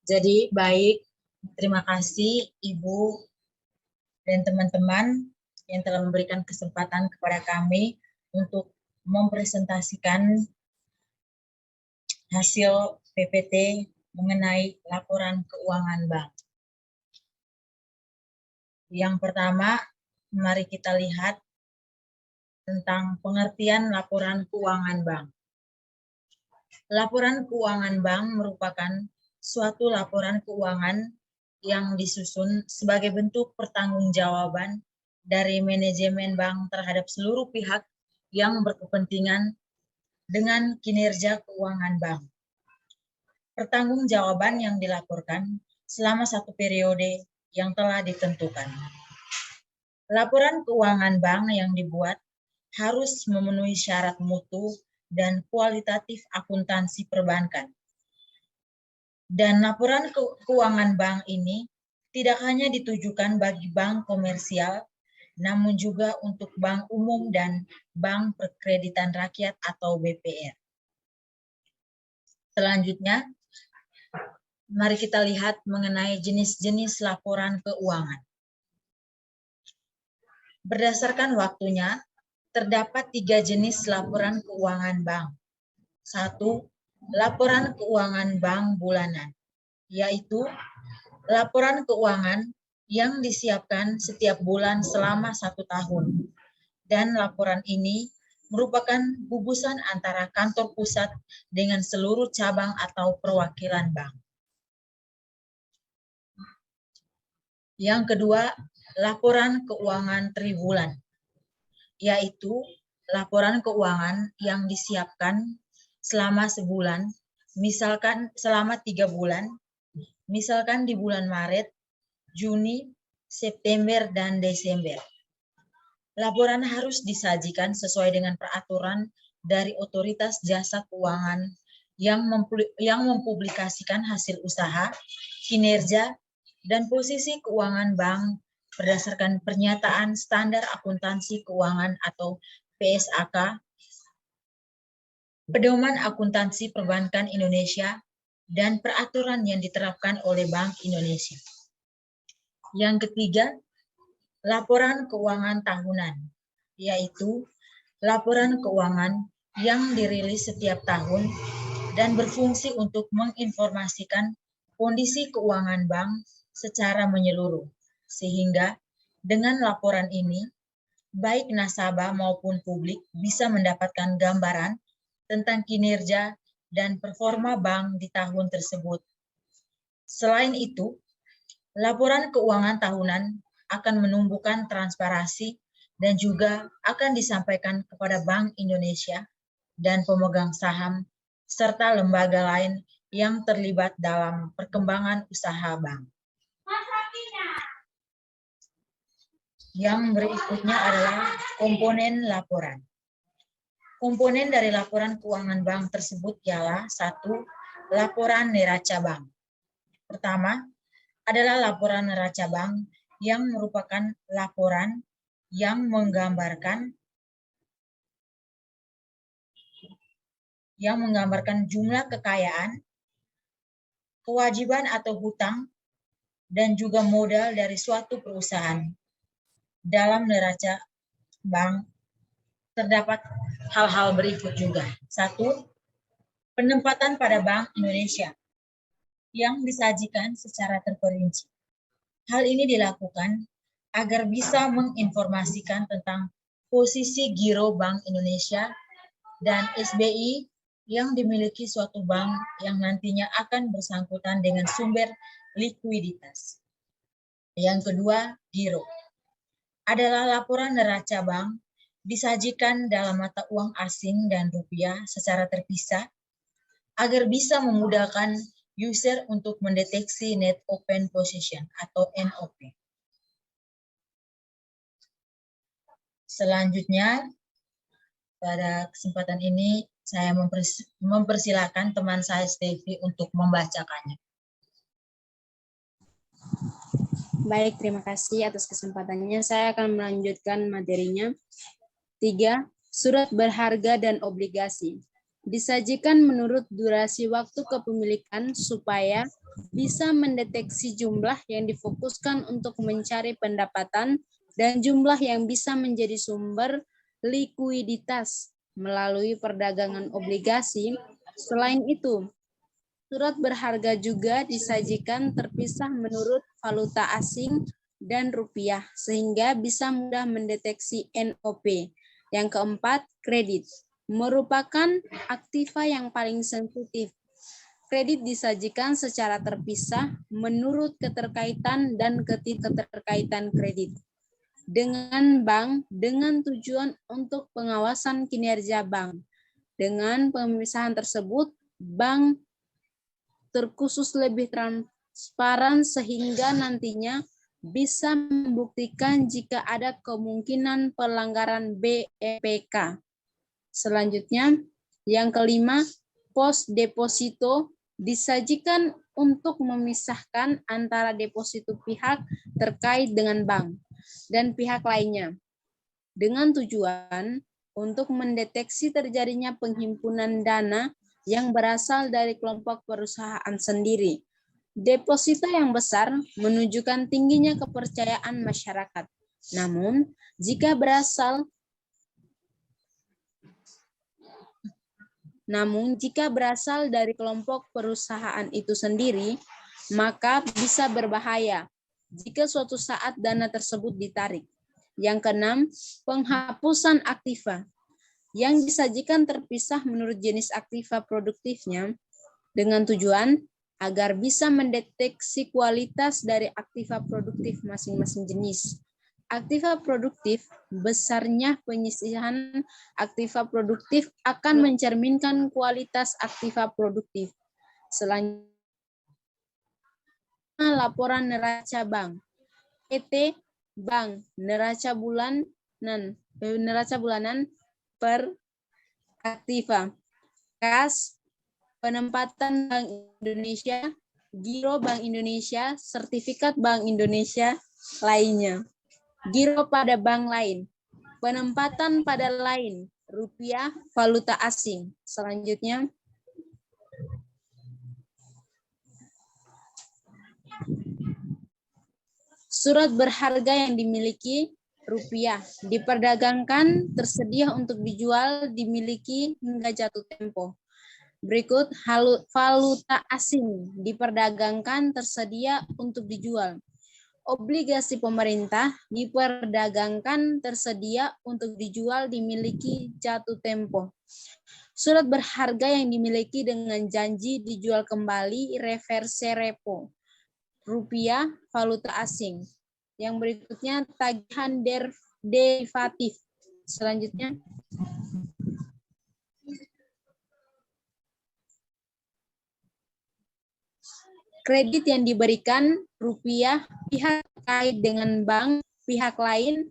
Jadi baik, terima kasih Ibu dan teman-teman yang telah memberikan kesempatan kepada kami untuk mempresentasikan hasil PPT mengenai laporan keuangan bank. Yang pertama, mari kita lihat tentang pengertian laporan keuangan bank. Laporan keuangan bank merupakan suatu laporan keuangan yang disusun sebagai bentuk pertanggungjawaban dari manajemen bank terhadap seluruh pihak yang berkepentingan dengan kinerja keuangan bank. Pertanggungjawaban yang dilaporkan selama satu periode yang telah ditentukan. Laporan keuangan bank yang dibuat harus memenuhi syarat mutu dan kualitatif akuntansi perbankan. Dan laporan keuangan bank ini tidak hanya ditujukan bagi bank komersial, namun juga untuk bank umum dan bank perkreditan rakyat atau BPR. Selanjutnya, mari kita lihat mengenai jenis-jenis laporan keuangan. Berdasarkan waktunya, terdapat 3 jenis laporan keuangan bank. 1. Laporan keuangan bank bulanan, yaitu laporan keuangan yang disiapkan setiap bulan selama 1 tahun. Dan laporan ini merupakan gugusan antara kantor pusat dengan seluruh cabang atau perwakilan bank. Yang kedua, laporan keuangan triwulan, yaitu laporan keuangan yang disiapkan selama sebulan, misalkan selama 3 bulan, misalkan di bulan Maret, Juni, September, dan Desember. Laporan harus disajikan sesuai dengan peraturan dari Otoritas Jasa Keuangan yang mempublikasikan hasil usaha, kinerja, dan posisi keuangan bank berdasarkan pernyataan standar akuntansi keuangan atau PSAK, Pedoman Akuntansi Perbankan Indonesia, dan peraturan yang diterapkan oleh Bank Indonesia. Yang ketiga, laporan keuangan tahunan, yaitu laporan keuangan yang dirilis setiap tahun dan berfungsi untuk menginformasikan kondisi keuangan bank secara menyeluruh, sehingga dengan laporan ini, baik nasabah maupun publik bisa mendapatkan gambaran tentang kinerja dan performa bank di tahun tersebut. Selain itu, laporan keuangan tahunan akan menumbuhkan transparansi dan juga akan disampaikan kepada Bank Indonesia dan pemegang saham serta lembaga lain yang terlibat dalam perkembangan usaha bank. Yang berikutnya adalah komponen laporan. Komponen dari laporan keuangan bank tersebut ialah 1. Laporan neraca bank. Pertama, adalah laporan neraca bank yang merupakan laporan yang menggambarkan jumlah kekayaan, kewajiban atau hutang, dan juga modal dari suatu perusahaan. Dalam neraca bank terdapat hal-hal berikut juga. 1. Penempatan pada Bank Indonesia yang disajikan secara terperinci. Hal ini dilakukan agar bisa menginformasikan tentang posisi giro Bank Indonesia dan SBI yang dimiliki suatu bank yang nantinya akan bersangkutan dengan sumber likuiditas. Yang kedua, giro adalah laporan neraca bank disajikan dalam mata uang asing dan rupiah secara terpisah agar bisa memudahkan user untuk mendeteksi net open position atau NOP. Selanjutnya, pada kesempatan ini saya mempersilakan teman saya Stevi untuk membacakannya. Baik, terima kasih atas kesempatannya. Saya akan melanjutkan materinya. 3. Surat berharga dan obligasi. disajikan menurut durasi waktu kepemilikan supaya bisa mendeteksi jumlah yang difokuskan untuk mencari pendapatan dan jumlah yang bisa menjadi sumber likuiditas melalui perdagangan obligasi. Selain itu, surat berharga juga disajikan terpisah menurut valuta asing dan rupiah, sehingga bisa mudah mendeteksi NOP. Yang keempat, kredit. Merupakan aktiva yang paling sensitif. Kredit disajikan secara terpisah menurut keterkaitan dan ketidakterkaitan kredit dengan bank dengan tujuan untuk pengawasan kinerja bank. Dengan pemisahan tersebut, bank terkhusus lebih transparan sehingga nantinya bisa membuktikan jika ada kemungkinan pelanggaran BEPK. Selanjutnya, yang kelima, pos deposito disajikan untuk memisahkan antara deposito pihak terkait dengan bank dan pihak lainnya, dengan tujuan untuk mendeteksi terjadinya penghimpunan dana yang berasal dari kelompok perusahaan sendiri. Deposito yang besar menunjukkan tingginya kepercayaan masyarakat. Namun, jika berasal dari kelompok perusahaan itu sendiri, maka bisa berbahaya jika suatu saat dana tersebut ditarik. Yang keenam, penghapusan aktiva yang disajikan terpisah menurut jenis aktiva produktifnya dengan tujuan agar bisa mendeteksi kualitas dari aktiva produktif masing-masing jenis. Aktiva produktif, besarnya penyisihan aktiva produktif akan mencerminkan kualitas aktiva produktif. Selanjutnya, laporan neraca bank. PT Bank neraca bulanan per aktiva. Kas, penempatan Bank Indonesia, giro Bank Indonesia, sertifikat Bank Indonesia lainnya. Giro pada bank lain, penempatan pada lain, rupiah, valuta asing. Selanjutnya, surat berharga yang dimiliki rupiah, diperdagangkan, tersedia untuk dijual, dimiliki hingga jatuh tempo. Berikut valuta asing, diperdagangkan, tersedia untuk dijual. Obligasi pemerintah diperdagangkan, tersedia untuk dijual, dimiliki jatuh tempo. Surat berharga yang dimiliki dengan janji dijual kembali, reverse repo. Rupiah, valuta asing. Yang berikutnya tagihan derivatif. Selanjutnya, kredit yang diberikan rupiah, pihak terkait dengan bank, pihak lain,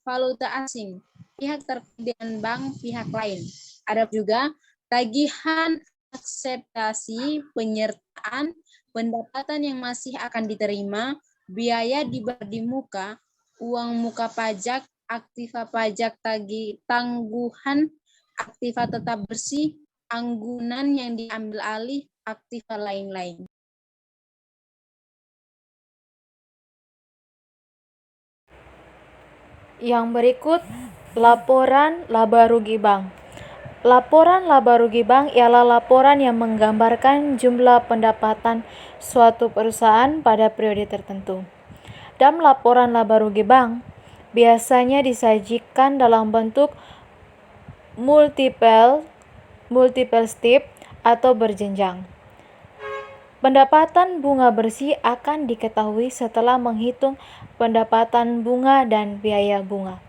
valuta asing, pihak terkait dengan bank, pihak lain. Ada juga tagihan akseptasi penyertaan pendapatan yang masih akan diterima, biaya di muka, uang muka pajak, aktiva pajak tangguhan, aktiva tetap bersih, anggunan yang diambil alih, aktiva lain-lain. Yang berikut, laporan laba rugi bank. Laporan laba rugi bank ialah laporan yang menggambarkan jumlah pendapatan suatu perusahaan pada periode tertentu. Dalam laporan laba rugi bank, biasanya disajikan dalam bentuk multiple step atau berjenjang. Pendapatan bunga bersih akan diketahui setelah menghitung pendapatan bunga dan biaya bunga.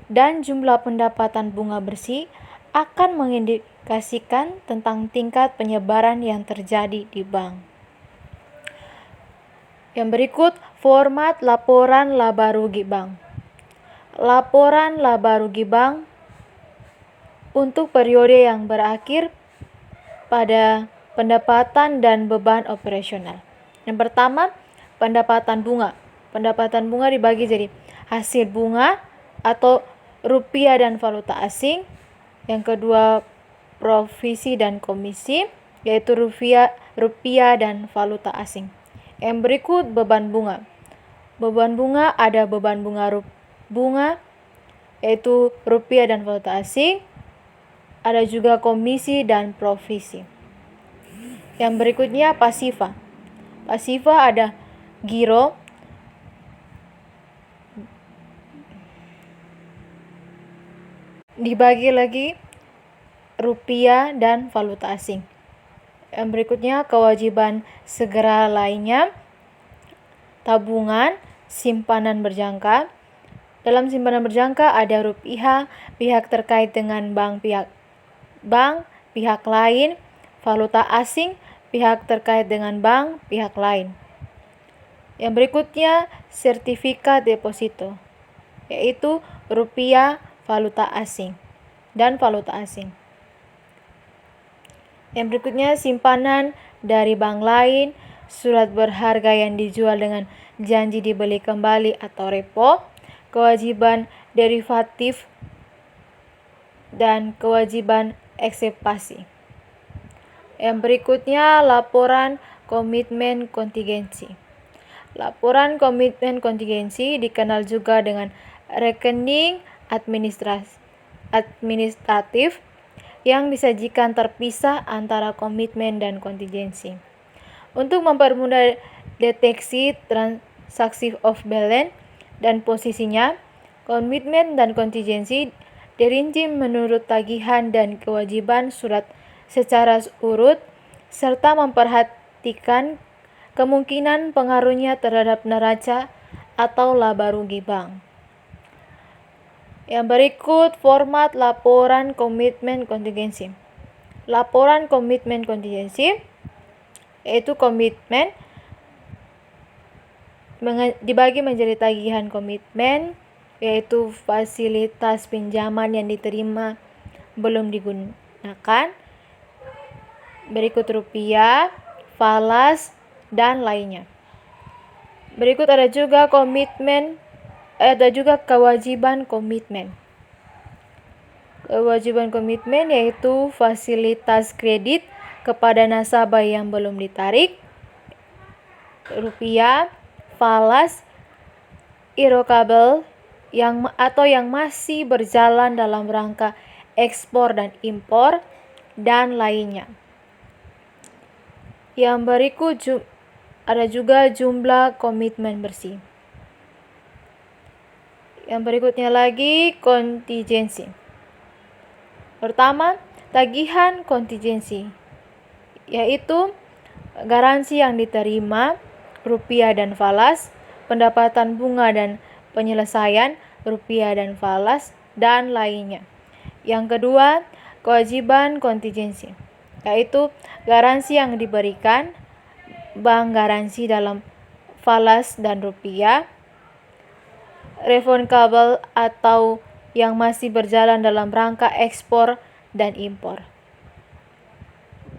Dan jumlah pendapatan bunga bersih akan mengindikasikan tentang tingkat penyebaran yang terjadi di bank. Yang berikut, format laporan laba rugi bank. Laporan laba rugi bank untuk periode yang berakhir pada pendapatan dan beban operasional. Yang pertama, pendapatan bunga. Pendapatan bunga dibagi jadi hasil bunga atau rupiah dan valuta asing. Yang kedua, provisi dan komisi, yaitu rupiah dan valuta asing. Yang berikut beban bunga. Beban bunga ada beban bunga yaitu rupiah dan valuta asing. Ada juga komisi dan provisi. Yang berikutnya pasifa. Pasifa ada giro, dibagi lagi rupiah dan valuta asing. Yang berikutnya kewajiban segera lainnya, tabungan, simpanan berjangka. Dalam simpanan berjangka ada rupiah pihak terkait dengan bank pihak lain, valuta asing pihak terkait dengan bank pihak lain. Yang berikutnya sertifikat deposito, yaitu rupiah, valuta asing dan valuta asing. Yang berikutnya simpanan dari bank lain, surat berharga yang dijual dengan janji dibeli kembali atau repo, kewajiban derivatif, dan kewajiban eksepsi. Yang berikutnya laporan komitmen kontingensi. Laporan komitmen kontingensi dikenal juga dengan rekening administratif yang disajikan terpisah antara komitmen dan kontingensi. Untuk mempermudah deteksi transaksi off balance dan posisinya, komitmen dan kontingensi dirinci menurut tagihan dan kewajiban surat secara urut, serta memperhatikan kemungkinan pengaruhnya terhadap neraca atau laba rugi bank. Yang berikut format laporan komitmen kontingensi. Laporan komitmen kontingensi yaitu komitmen dibagi menjadi tagihan komitmen, yaitu fasilitas pinjaman yang diterima belum digunakan. Berikut rupiah, falas, dan lainnya. Berikut ada juga kewajiban komitmen. Kewajiban komitmen yaitu fasilitas kredit kepada nasabah yang belum ditarik, rupiah, falas, irrevocable atau yang masih berjalan dalam rangka ekspor dan impor, dan lainnya. Yang berikut ada juga jumlah komitmen bersih. Yang berikutnya lagi kontingensi. Pertama, tagihan kontingensi, yaitu garansi yang diterima rupiah dan falas, pendapatan bunga dan penyelesaian rupiah dan falas, dan lainnya. Yang kedua, kewajiban kontingensi, yaitu garansi yang diberikan bank garansi dalam falas dan rupiah, refundable atau yang masih berjalan dalam rangka ekspor dan impor.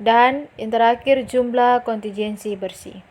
Dan yang terakhir jumlah kontingensi bersih.